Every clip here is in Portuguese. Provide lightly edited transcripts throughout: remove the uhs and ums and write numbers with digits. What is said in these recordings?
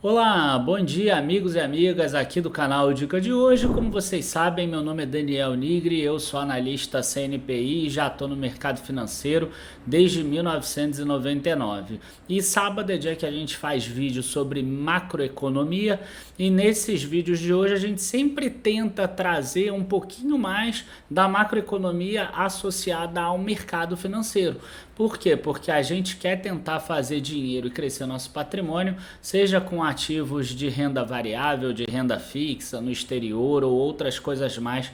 Olá, bom dia amigos e amigas aqui do canal Dica de hoje. Como vocês sabem, meu nome é Daniel Nigri, eu sou analista CNPI e já estou no mercado financeiro desde 1999. E sábado é dia que a gente faz vídeos sobre macroeconomia e nesses vídeos de hoje a gente sempre tenta trazer um pouquinho mais da macroeconomia associada ao mercado financeiro. Por quê? Porque a gente quer tentar fazer dinheiro e crescer nosso patrimônio, seja com ativos de renda variável, de renda fixa no exterior ou outras coisas mais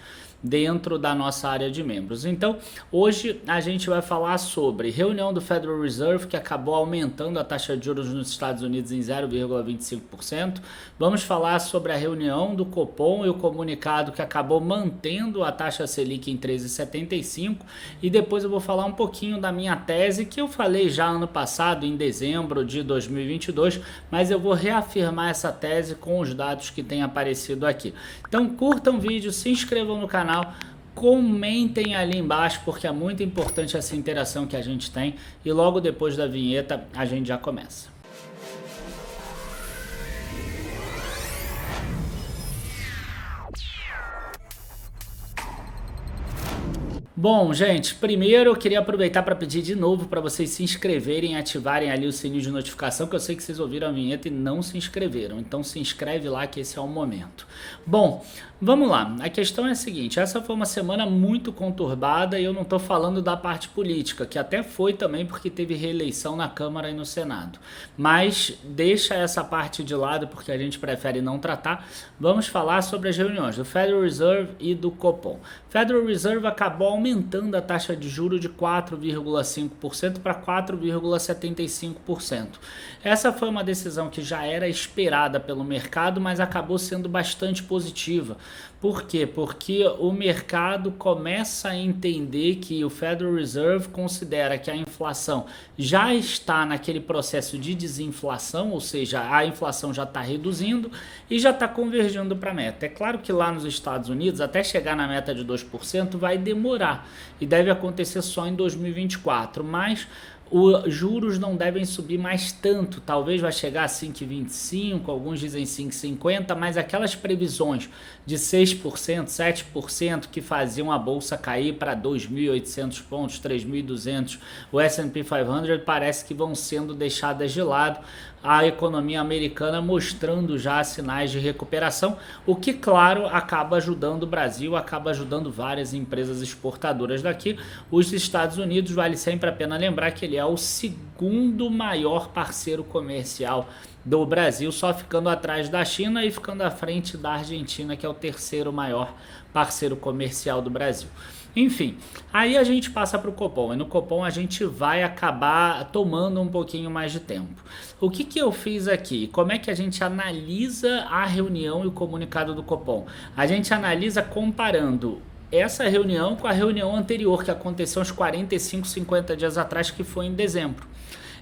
dentro da nossa área de membros. Então, hoje a gente vai falar sobre reunião do Federal Reserve, que acabou aumentando a taxa de juros nos Estados Unidos em 0,25%. Vamos falar sobre a reunião do Copom e o comunicado que acabou mantendo a taxa Selic em 13,75%. E depois eu vou falar um pouquinho da minha tese, que eu falei já ano passado, em dezembro de 2022, mas eu vou reafirmar essa tese com os dados que têm aparecido aqui. Então, curtam o vídeo, se inscrevam no canal, comentem ali embaixo, porque é muito importante essa interação que a gente tem, e logo depois da vinheta a gente já começa. Bom, gente, primeiro eu queria aproveitar para pedir de novo para vocês se inscreverem e ativarem ali o sininho de notificação, que eu sei que vocês ouviram a vinheta e não se inscreveram, então se inscreve lá que esse é o momento. Bom, vamos lá, a questão é a seguinte, essa foi uma semana muito conturbada e eu não estou falando da parte política, que até foi também porque teve reeleição na Câmara e no Senado, mas deixa essa parte de lado porque a gente prefere não tratar. Vamos falar sobre as reuniões do Federal Reserve e do Copom. Federal Reserve acabou aumentando a taxa de juros de 4,5% para 4,75%. Essa foi uma decisão que já era esperada pelo mercado, mas acabou sendo bastante positiva. Por quê? Porque o mercado começa a entender que o Federal Reserve considera que a inflação já está naquele processo de desinflação, ou seja, a inflação já está reduzindo e já está convergindo para a meta. É claro que lá nos Estados Unidos, até chegar na meta de 2%, vai demorar e deve acontecer só em 2024, mas os juros não devem subir mais tanto, talvez vai chegar a 5,25%, alguns dizem 5,50%, mas aquelas previsões de 6%, 7% que faziam a bolsa cair para 2.800 pontos, 3.200, o S&P 500 parece que vão sendo deixadas de lado, a economia americana mostrando já sinais de recuperação, o que, claro, acaba ajudando o Brasil, acaba ajudando várias empresas exportadoras daqui. Os Estados Unidos, vale sempre a pena lembrar que ele é o segundo maior parceiro comercial do Brasil, só ficando atrás da China e ficando à frente da Argentina, que é o terceiro maior parceiro comercial do Brasil. Enfim, aí a gente passa para o Copom, e no Copom a gente vai acabar tomando um pouquinho mais de tempo. O que eu fiz aqui? Como é que a gente analisa a reunião e o comunicado do Copom? A gente analisa comparando essa reunião com a reunião anterior, que aconteceu uns 45, 50 dias atrás, que foi em dezembro.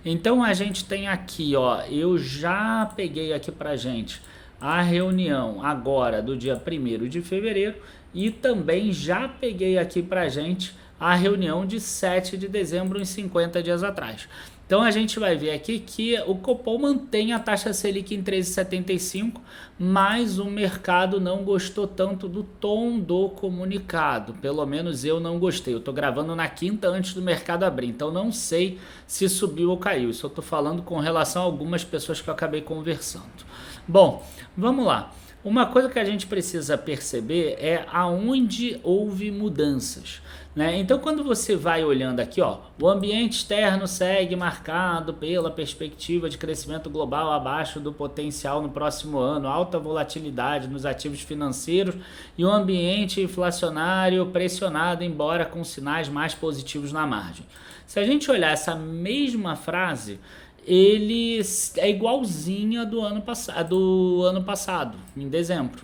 Então a gente tem aqui, ó, eu já peguei aqui pra gente a reunião agora do dia 1º de fevereiro e também já peguei aqui pra gente a reunião de 7 de dezembro, em 50 dias atrás. Então a gente vai ver aqui que o Copom mantém a taxa Selic em 13,75, mas o mercado não gostou tanto do tom do comunicado. Pelo menos eu não gostei. Eu estou gravando na quinta antes do mercado abrir, então não sei se subiu ou caiu. Isso eu estou falando com relação a algumas pessoas que eu acabei conversando. Bom, vamos lá. Uma coisa que a gente precisa perceber é aonde houve mudanças, né? Então, quando você vai olhando aqui, ó, o ambiente externo segue marcado pela perspectiva de crescimento global abaixo do potencial no próximo ano, alta volatilidade nos ativos financeiros e um ambiente inflacionário pressionado, embora com sinais mais positivos na margem. Se a gente olhar essa mesma frase, ele é igualzinha do ano passado, em dezembro.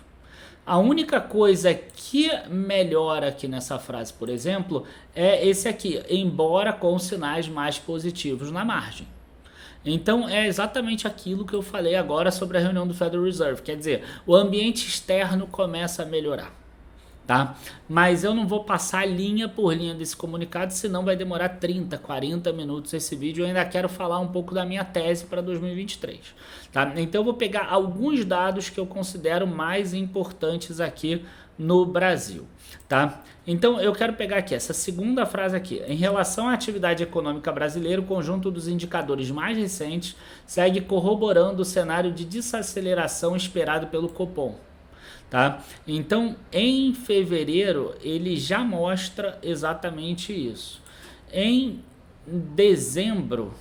A única coisa que melhora aqui nessa frase, por exemplo, é esse aqui, embora com sinais mais positivos na margem. Então é exatamente aquilo que eu falei agora sobre a reunião do Federal Reserve, quer dizer, o ambiente externo começa a melhorar. tá? Mas eu não vou passar linha por linha desse comunicado, senão vai demorar 30, 40 minutos esse vídeo. Eu ainda quero falar um pouco da minha tese para 2023, tá? Então eu vou pegar alguns dados que eu considero mais importantes aqui no Brasil, tá? Então eu quero pegar aqui essa segunda frase aqui. Em relação à atividade econômica brasileira, o conjunto dos indicadores mais recentes segue corroborando o cenário de desaceleração esperado pelo Copom, tá? Então, em fevereiro, ele já mostra exatamente isso. Em dezembro,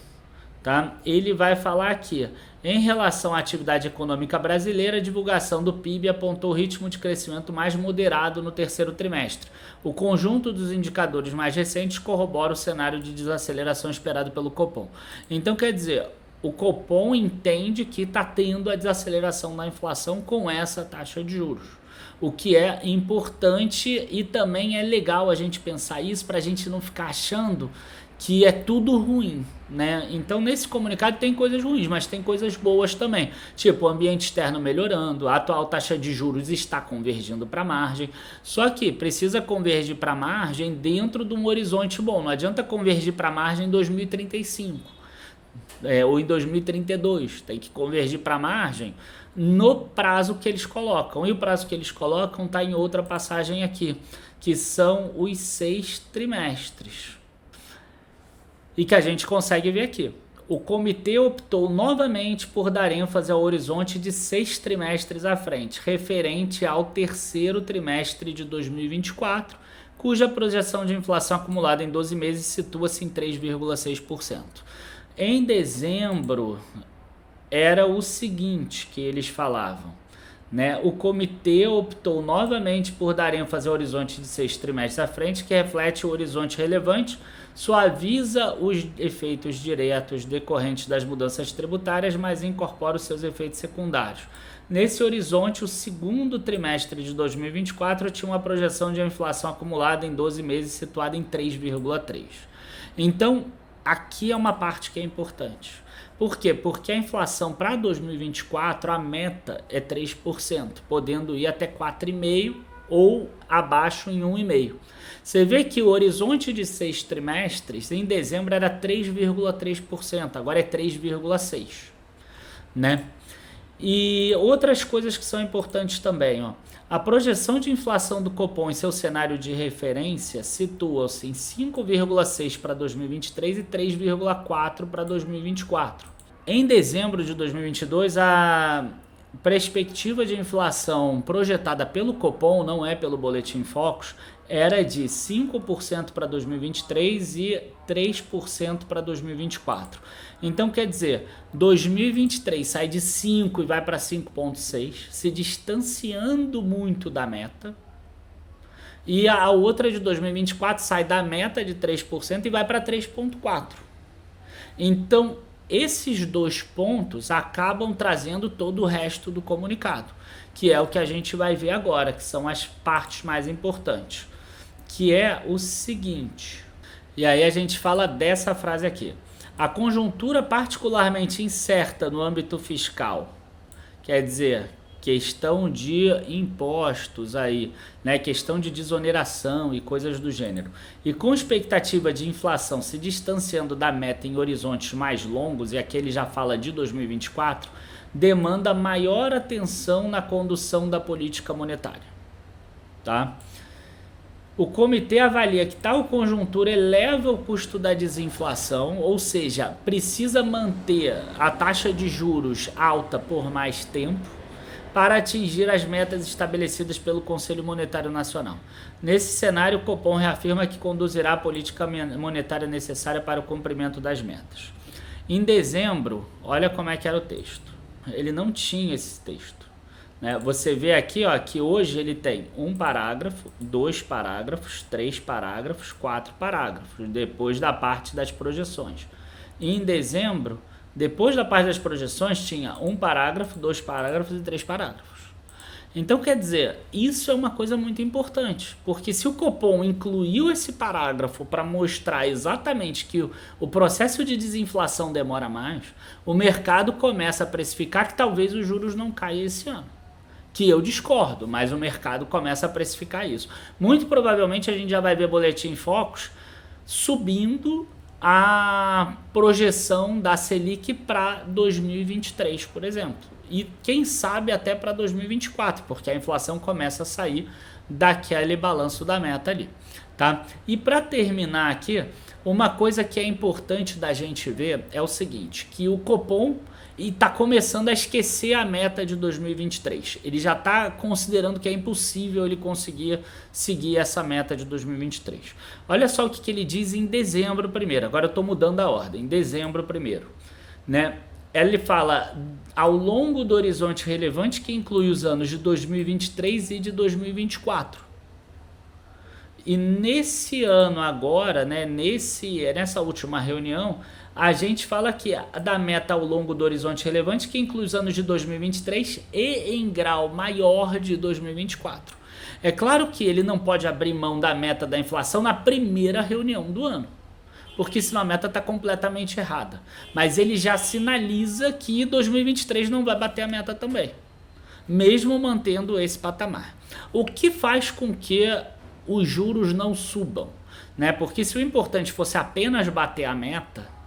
tá? Ele vai falar aqui, em relação à atividade econômica brasileira, a divulgação do PIB apontou ritmo de crescimento mais moderado no terceiro trimestre. O conjunto dos indicadores mais recentes corrobora o cenário de desaceleração esperado pelo Copom. Então, quer dizer, o Copom entende que está tendo a desaceleração da inflação com essa taxa de juros, o que é importante e também é legal a gente pensar isso para a gente não ficar achando que é tudo ruim, né? Então nesse comunicado tem coisas ruins, mas tem coisas boas também, tipo o ambiente externo melhorando, a atual taxa de juros está convergindo para a margem, só que precisa convergir para a margem dentro de um horizonte bom, não adianta convergir para a margem em 2035, ou em 2032, tem que convergir para a margem no prazo que eles colocam, e o prazo que eles colocam está em outra passagem aqui, que são os 6 trimestres. E que a gente consegue ver aqui. O comitê optou novamente por dar ênfase ao horizonte de 6 trimestres à frente, referente ao terceiro trimestre de 2024, cuja projeção de inflação acumulada em 12 meses situa-se em 3,6%. Em dezembro, era o seguinte que eles falavam, né? O comitê optou novamente por dar ênfase ao horizonte de 6 trimestres à frente, que reflete o horizonte relevante, suaviza os efeitos diretos decorrentes das mudanças tributárias, mas incorpora os seus efeitos secundários. Nesse horizonte, o segundo trimestre de 2024 tinha uma projeção de inflação acumulada em 12 meses situada em 3,3%. Então, aqui é uma parte que é importante. Por quê? Porque a inflação para 2024, a meta é 3%, podendo ir até 4,5% ou abaixo em 1,5%. Você vê que o horizonte de 6 trimestres, em dezembro era 3,3%, agora é 3,6%, né? E outras coisas que são importantes também, ó. A projeção de inflação do Copom em seu cenário de referência situa-se em 5,6% para 2023 e 3,4% para 2024. Em dezembro de 2022, a perspectiva de inflação projetada pelo Copom, não é pelo Boletim Focus, era de 5% para 2023 e 3% para 2024. Então, quer dizer, 2023 sai de 5 e vai para 5,6, se distanciando muito da meta. E a outra de 2024 sai da meta de 3% e vai para 3,4%. Então, esses dois pontos acabam trazendo todo o resto do comunicado, que é o que a gente vai ver agora, que são as partes mais importantes, que é o seguinte, e aí a gente fala dessa frase aqui: a conjuntura particularmente incerta no âmbito fiscal, quer dizer, questão de impostos aí, né, questão de desoneração e coisas do gênero, e com expectativa de inflação se distanciando da meta em horizontes mais longos, e aqui ele já fala de 2024, demanda maior atenção na condução da política monetária, tá? O comitê avalia que tal conjuntura eleva o custo da desinflação, ou seja, precisa manter a taxa de juros alta por mais tempo para atingir as metas estabelecidas pelo Conselho Monetário Nacional. Nesse cenário, o Copom reafirma que conduzirá a política monetária necessária para o cumprimento das metas. Em dezembro, olha como é que era o texto. Ele não tinha esse texto, né? Você vê aqui, ó, que hoje ele tem 1 parágrafo, 2 parágrafos, 3 parágrafos, 4 parágrafos, depois da parte das projeções. E em dezembro, depois da parte das projeções, tinha 1 parágrafo, 2 parágrafos e 3 parágrafos. Então, quer dizer, isso é uma coisa muito importante, porque se o Copom incluiu esse parágrafo para mostrar exatamente que o processo de desinflação demora mais, o mercado começa a precificar que talvez os juros não caiam esse ano, que eu discordo, mas o mercado começa a precificar isso. Muito provavelmente a gente já vai ver Boletim Focus subindo a projeção da Selic para 2023, por exemplo. E quem sabe até para 2024, porque a inflação começa a sair daquele balanço da meta ali, tá? E para terminar aqui, uma coisa que é importante da gente ver é o seguinte, que o Copom está começando a esquecer a meta de 2023. Ele já está considerando que é impossível ele conseguir seguir essa meta de 2023. Olha só o que ele diz em dezembro primeiro. Agora eu estou mudando a ordem. Dezembro primeiro, né? Ele fala ao longo do horizonte relevante que inclui os anos de 2023 e de 2024. E nesse ano agora, né, nessa última reunião, a gente fala que da meta ao longo do horizonte relevante que inclui os anos de 2023 e em grau maior de 2024. É claro que ele não pode abrir mão da meta da inflação na primeira reunião do ano, porque senão a meta está completamente errada. Mas ele já sinaliza que 2023 não vai bater a meta também, mesmo mantendo esse patamar. O que faz com que os juros não subam, né? Porque se o importante fosse apenas bater a meta,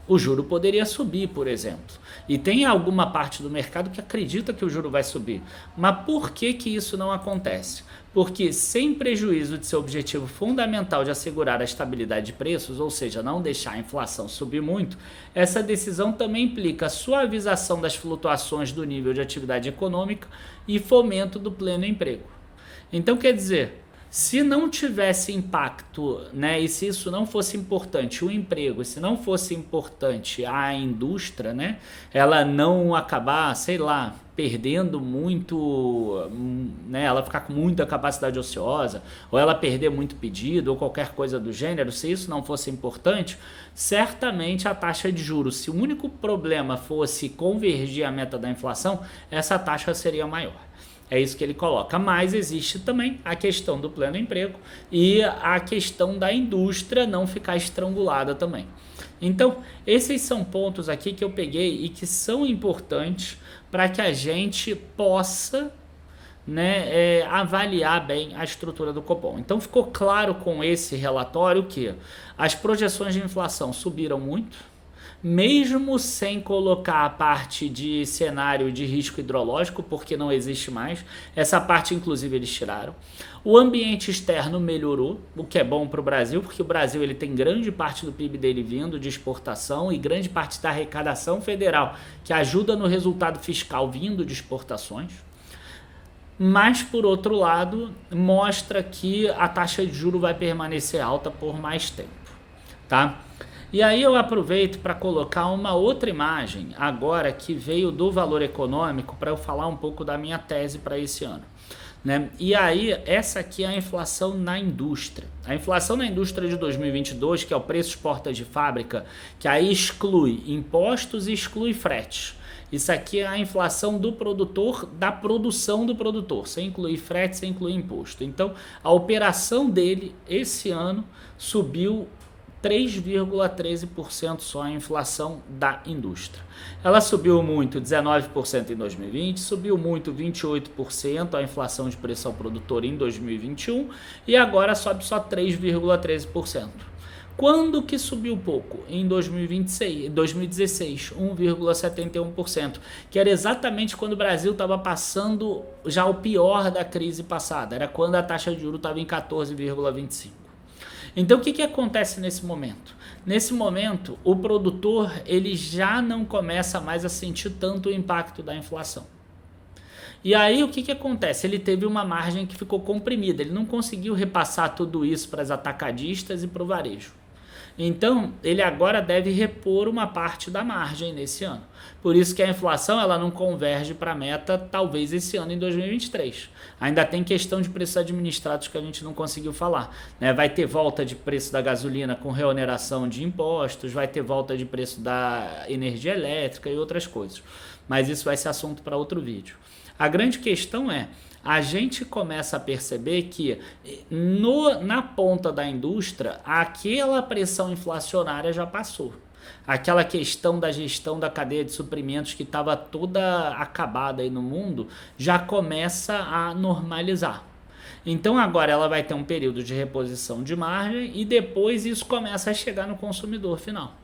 o juro poderia subir, por exemplo. E tem alguma parte do mercado que acredita que o juro vai subir. Mas por que isso não acontece? Porque sem prejuízo de seu objetivo fundamental de assegurar a estabilidade de preços, ou seja, não deixar a inflação subir muito, essa decisão também implica suavização das flutuações do nível de atividade econômica e fomento do pleno emprego. Então, quer dizer, se não tivesse impacto, né, e se isso não fosse importante, o emprego, se não fosse importante a indústria, né, ela não acabar, sei lá, perdendo muito, né, ela ficar com muita capacidade ociosa, ou ela perder muito pedido, ou qualquer coisa do gênero, se isso não fosse importante, certamente a taxa de juros, se o único problema fosse convergir a meta da inflação, essa taxa seria maior. É isso que ele coloca, mas existe também a questão do pleno emprego e a questão da indústria não ficar estrangulada também. Então, esses são pontos aqui que eu peguei e que são importantes para que a gente possa, né, avaliar bem a estrutura do Copom. Então, ficou claro com esse relatório que as projeções de inflação subiram muito, mesmo sem colocar a parte de cenário de risco hidrológico, porque não existe mais. Essa parte, inclusive, eles tiraram. O ambiente externo melhorou, o que é bom para o Brasil, porque o Brasil ele tem grande parte do PIB dele vindo de exportação e grande parte da arrecadação federal, que ajuda no resultado fiscal vindo de exportações. Mas, por outro lado, mostra que a taxa de juros vai permanecer alta por mais tempo, tá? E aí eu aproveito para colocar uma outra imagem agora que veio do Valor Econômico para eu falar um pouco da minha tese para esse ano, né? E aí essa aqui é a inflação na indústria. A inflação na indústria de 2022, que é o preço porta de fábrica, que aí exclui impostos e exclui fretes. Isso aqui é a inflação do produtor, da produção do produtor, sem incluir frete, sem incluir imposto. Então a operação dele esse ano subiu 3,13% só a inflação da indústria. Ela subiu muito, 19% em 2020, subiu muito, 28% a inflação de preço ao produtor em 2021 e agora sobe só 3,13%. Quando que subiu pouco? Em 2016, 1,71%, que era exatamente quando o Brasil estava passando já o pior da crise passada, era quando a taxa de juros estava em 14,25%. Então, o que acontece nesse momento? Nesse momento, o produtor ele já não começa mais a sentir tanto o impacto da inflação. E aí, o que acontece? Ele teve uma margem que ficou comprimida, ele não conseguiu repassar tudo isso para as atacadistas e para o varejo. Então, ele agora deve repor uma parte da margem nesse ano. Por isso que a inflação ela não converge para a meta, talvez esse ano em 2023. Ainda tem questão de preços administrados que a gente não conseguiu falar, né? Vai ter volta de preço da gasolina com reoneração de impostos, vai ter volta de preço da energia elétrica e outras coisas. Mas isso vai ser assunto para outro vídeo. A grande questão é, a gente começa a perceber que na ponta da indústria, aquela pressão inflacionária já passou. aquela questão da gestão da cadeia de suprimentos que estava toda acabada aí no mundo, já começa a normalizar. Então agora ela vai ter um período de reposição de margem e depois isso começa a chegar no consumidor final.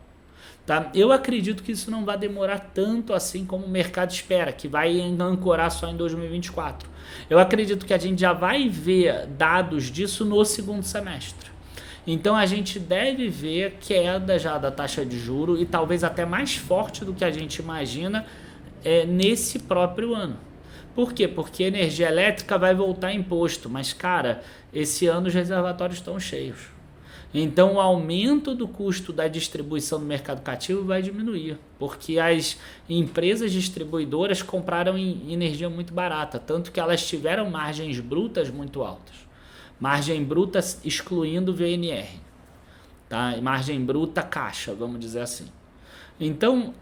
Tá? Eu acredito que isso não vai demorar tanto assim como o mercado espera, que vai ancorar só em 2024. Eu acredito que a gente já vai ver dados disso no segundo semestre. Então a gente deve ver queda já da taxa de juros e talvez até mais forte do que a gente imagina nesse próprio ano. Por quê? Porque energia elétrica vai voltar imposto, mas cara, esse ano os reservatórios estão cheios. Então o aumento do custo da distribuição no mercado cativo vai diminuir, porque as empresas distribuidoras compraram energia muito barata, tanto que elas tiveram margens brutas muito altas. Margem bruta excluindo VNR, tá? Margem bruta caixa, vamos dizer assim. Então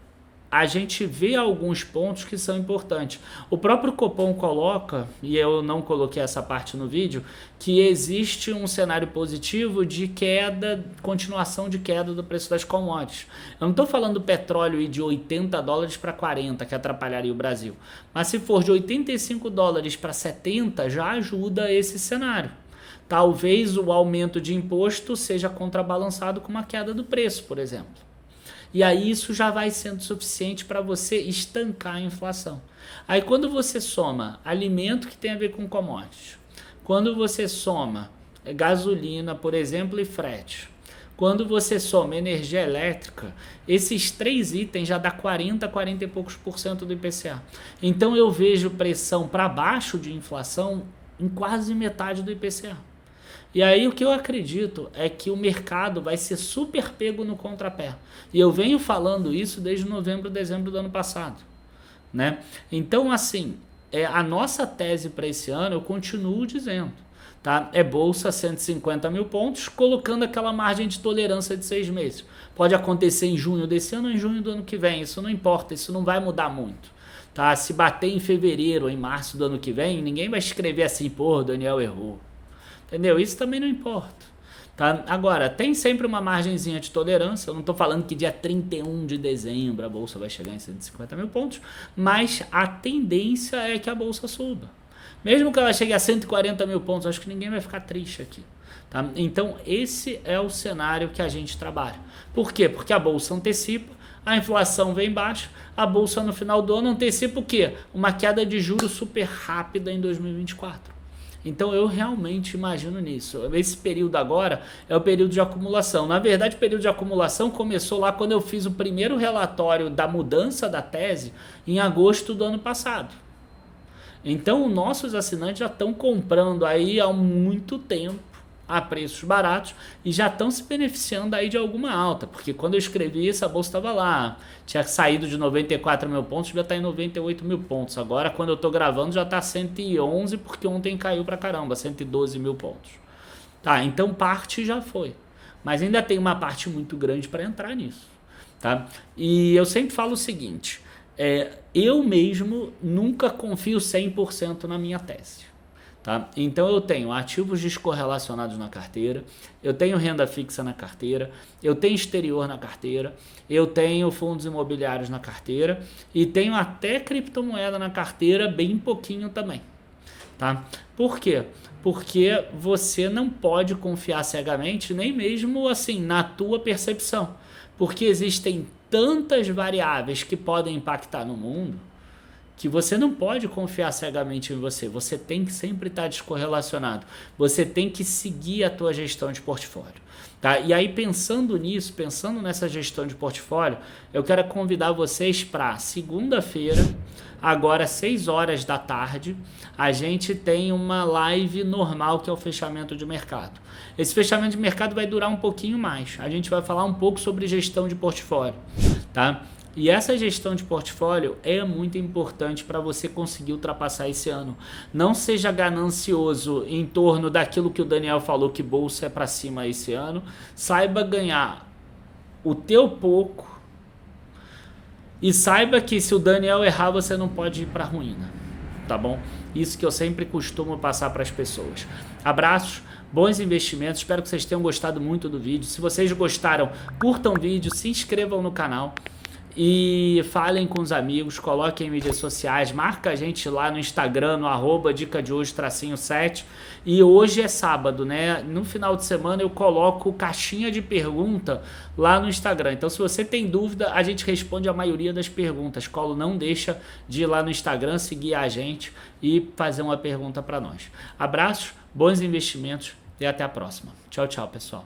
a gente vê alguns pontos que são importantes. O próprio Copom coloca, e eu não coloquei essa parte no vídeo, que existe um cenário positivo de queda, continuação de queda do preço das commodities. Eu não estou falando do petróleo ir de 80 dólares para 40, que atrapalharia o Brasil. Mas se for de 85 dólares para 70, já ajuda esse cenário. Talvez o aumento de imposto seja contrabalançado com uma queda do preço, por exemplo. E aí isso já vai sendo suficiente para você estancar a inflação. Aí quando você soma alimento que tem a ver com commodities, quando você soma gasolina, por exemplo, e frete, quando você soma energia elétrica, esses 3 itens já dá 40 e poucos % do IPCA. Então eu vejo pressão para baixo de inflação em quase metade do IPCA. E aí o que eu acredito é que o mercado vai ser super pego no contrapé. E eu venho falando isso desde novembro, dezembro do ano passado, né? Então, assim, a nossa tese para esse ano, eu continuo dizendo, tá? É bolsa 150 mil pontos, colocando aquela margem de tolerância de 6 meses. Pode acontecer em junho desse ano ou em junho do ano que vem, isso não importa, isso não vai mudar muito. Tá? Se bater em fevereiro ou em março do ano que vem, ninguém vai escrever assim, pô, o Daniel errou. Entendeu? Isso também não importa. Tá? Agora, tem sempre uma margenzinha de tolerância. Eu não estou falando que dia 31 de dezembro a bolsa vai chegar em 150 mil pontos, mas a tendência é que a bolsa suba. Mesmo que ela chegue a 140 mil pontos, acho que ninguém vai ficar triste aqui. Tá? Então, esse é o cenário que a gente trabalha. Por quê? Porque a bolsa antecipa, a inflação vem baixa, a bolsa no final do ano antecipa o quê? Uma queda de juros super rápida em 2024. Então eu realmente imagino nisso. Esse período agora é o período de acumulação. Na verdade, o período de acumulação começou lá quando eu fiz o primeiro relatório da mudança da tese em agosto do ano passado. Então, os nossos assinantes já estão comprando aí há muito tempo a preços baratos e já estão se beneficiando aí de alguma alta, porque quando eu escrevi isso a bolsa estava lá, tinha saído de 94 mil pontos, já está em 98 mil pontos, agora quando eu estou gravando já está 111 porque ontem caiu pra caramba, 112 mil pontos. Tá, então parte já foi, mas ainda tem uma parte muito grande para entrar nisso, tá? E eu sempre falo o seguinte, eu mesmo nunca confio 100% na minha tese. Tá? Então eu tenho ativos descorrelacionados na carteira, eu tenho renda fixa na carteira, eu tenho exterior na carteira, eu tenho fundos imobiliários na carteira e tenho até criptomoeda na carteira, bem pouquinho também. Tá? Por quê? Porque você não pode confiar cegamente, nem mesmo assim na tua percepção, porque existem tantas variáveis que podem impactar no mundo que você não pode confiar cegamente em você. Você tem que sempre estar descorrelacionado. Você tem que seguir a tua gestão de portfólio. Tá? E aí, pensando nisso, pensando nessa gestão de portfólio, eu quero convidar vocês para segunda-feira, agora 6 horas da tarde, a gente tem uma live normal que é o fechamento de mercado. Esse fechamento de mercado vai durar um pouquinho mais. A gente vai falar um pouco sobre gestão de portfólio, tá? E essa gestão de portfólio é muito importante para você conseguir ultrapassar esse ano. Não seja ganancioso em torno daquilo que o Daniel falou que bolsa é para cima esse ano. Saiba ganhar o teu pouco e saiba que se o Daniel errar você não pode ir para a ruína. tá bom? Isso que eu sempre costumo passar para as pessoas. Abraços, bons investimentos, espero que vocês tenham gostado muito do vídeo. Se vocês gostaram, curtam o vídeo, se inscrevam no canal e falem com os amigos, coloquem em mídias sociais, marca a gente lá no Instagram, no @dica de hoje _7. E hoje é sábado, né? No final de semana eu coloco caixinha de pergunta lá no Instagram. Então se você tem dúvida, a gente responde a maioria das perguntas. Colo, não deixa de ir lá no Instagram, seguir a gente e fazer uma pergunta para nós. Abraços, bons investimentos e até a próxima. Tchau, tchau, pessoal.